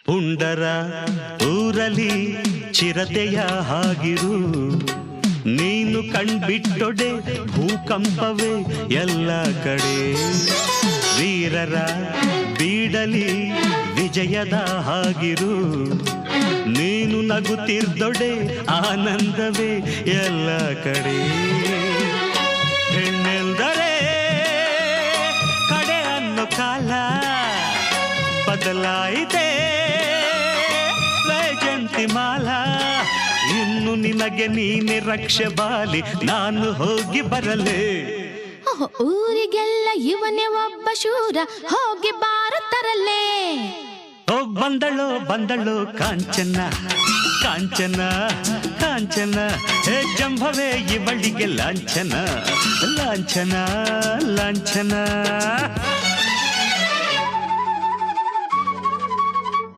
ಪುಂಡರ ಊರಲಿ ಚಿರತೆಯ ಹಾಗಿರು, ನೀನು ಕಣ್ಬಿಟ್ಟೊಡೆ ಭೂಕಂಪವೇ ಎಲ್ಲ ಕಡೆ. ವೀರರ ಬೀಡಲಿ ವಿಜಯದ ಹಾಗಿರು, ನೀನು ನಗುತ್ತಿರ್ದೊಡೆ ಆನಂದವೇ ಎಲ್ಲ ಕಡೆ. ಹೆಣ್ಣೆಂದರೆ ಕಡೆ ಅನ್ನೋ ಕಾಲ ಬದಲಾಯಿತೆ ವೈಜಂತಿ ಮಾಲ. ಇನ್ನು ನಿನಗೆ ನೀನೆ ರಕ್ಷೆ ಬಾಲಿ, ನಾನು ಹೋಗಿ ಬರಲೇ. ಊರಿಗೆಲ್ಲ ಇವನೇ ಒಬ್ಬ ಶೂರ, ಹೋಗಿ ಬಾರತರಲ್ಲೇ. ಬಂದಳು ಕಾಂಚನ ಕಾಂಚನ ಕಾಂಚನ, ಹೇ ಜಂಭವೇ ಇವಳಿಗೆ ಲಾಂಛನ ಲಾಂಛನ ಲಾಂಛನ.